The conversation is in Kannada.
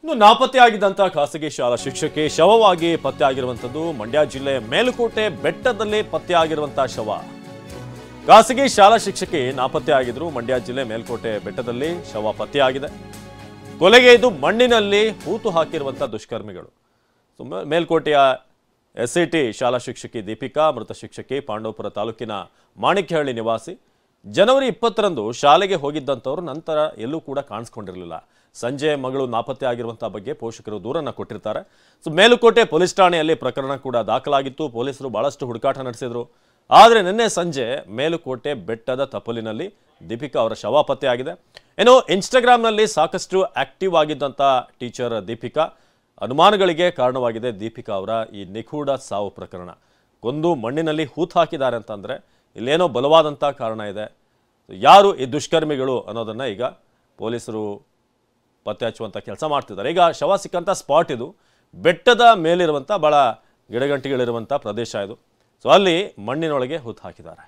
ಇನ್ನು ನಾಪತ್ತೆಯಾಗಿದ್ದಂಥ ಖಾಸಗಿ ಶಾಲಾ ಶಿಕ್ಷಕಿ ಶವವಾಗಿ ಪತ್ತೆಯಾಗಿರುವಂಥದ್ದು ಮಂಡ್ಯ ಜಿಲ್ಲೆ ಮೇಲುಕೋಟೆ ಬೆಟ್ಟದಲ್ಲಿ ಪತ್ತೆಯಾಗಿರುವಂತಹ ಶವ. ಖಾಸಗಿ ಶಾಲಾ ಶಿಕ್ಷಕಿ ನಾಪತ್ತೆಯಾಗಿದ್ರು. ಮಂಡ್ಯ ಜಿಲ್ಲೆ ಮೇಲುಕೋಟೆ ಬೆಟ್ಟದಲ್ಲಿ ಶವ ಪತ್ತೆಯಾಗಿದೆ. ಕೊಲೆಗೆ ಇದು ಮಣ್ಣಿನಲ್ಲಿ ಹೂತು ಹಾಕಿರುವಂತಹ ದುಷ್ಕರ್ಮಿಗಳು. ಮೇಲ್ಕೋಟೆಯ ಎಸ್ಸಿಟಿ ಶಾಲಾ ಶಿಕ್ಷಕಿ ದೀಪಿಕಾ, ಮೃತ ಶಿಕ್ಷಕಿ ಪಾಂಡವಪುರ ತಾಲೂಕಿನ ಮಾಣಿಕ್ಯಹಳ್ಳಿ ನಿವಾಸಿ. ಜನವರಿ 20ರಂದು ಶಾಲೆಗೆ ಹೋಗಿದ್ದಂಥವ್ರು ನಂತರ ಎಲ್ಲೂ ಕೂಡ ಕಾಣಿಸ್ಕೊಂಡಿರಲಿಲ್ಲ. ಸಂಜೆ ಮಗಳು ನಾಪತ್ತೆ ಆಗಿರುವಂತಹ ಬಗ್ಗೆ ಪೋಷಕರು ದೂರನ್ನ ಕೊಟ್ಟಿರ್ತಾರೆ. ಮೇಲುಕೋಟೆ ಪೊಲೀಸ್ ಠಾಣೆಯಲ್ಲಿ ಪ್ರಕರಣ ಕೂಡ ದಾಖಲಾಗಿತ್ತು. ಪೊಲೀಸರು ಬಹಳಷ್ಟು ಹುಡುಕಾಟ ನಡೆಸಿದ್ರು. ಆದರೆ ನಿನ್ನೆ ಸಂಜೆ ಮೇಲುಕೋಟೆ ಬೆಟ್ಟದ ತಪ್ಪಲಿನಲ್ಲಿ ದೀಪಿಕಾ ಅವರ ಶವ ಪತ್ತೆಯಾಗಿದೆ. ಏನೋ ಇನ್ಸ್ಟಾಗ್ರಾಮ್ನಲ್ಲಿ ಸಾಕಷ್ಟು ಆಕ್ಟಿವ್ ಆಗಿದ್ದಂಥ ಟೀಚರ್ ದೀಪಿಕಾ ಅನುಮಾನಗಳಿಗೆ ಕಾರಣವಾಗಿದೆ. ದೀಪಿಕಾ ಅವರ ಈ ನಿಗೂಢ ಸಾವು ಪ್ರಕರಣ ಕೊಂದು ಮಣ್ಣಿನಲ್ಲಿ ಹೂತು ಹಾಕಿದ್ದಾರೆ ಅಂತಂದರೆ ಇಲ್ಲೇನೋ ಬಲವಾದಂಥ ಕಾರಣ ಇದೆ. ಯಾರು ಈ ದುಷ್ಕರ್ಮಿಗಳು ಅನ್ನೋದನ್ನು ಈಗ ಪೊಲೀಸರು ಪತ್ತೆ ಹಚ್ಚುವಂಥ ಕೆಲಸ ಮಾಡ್ತಿದ್ದಾರೆ. ಈಗ ಶವ ಸಿಕ್ಕಂಥ ಸ್ಪಾಟ್ ಇದು ಬೆಟ್ಟದ ಮೇಲಿರುವಂಥ ಭಾಳ ಗಿಡಗಂಟಿಗಳಿರುವಂಥ ಪ್ರದೇಶ ಇದು. ಸೊ ಅಲ್ಲಿ ಮಣ್ಣಿನೊಳಗೆ ಹೂತು ಹಾಕಿದ್ದಾರೆ.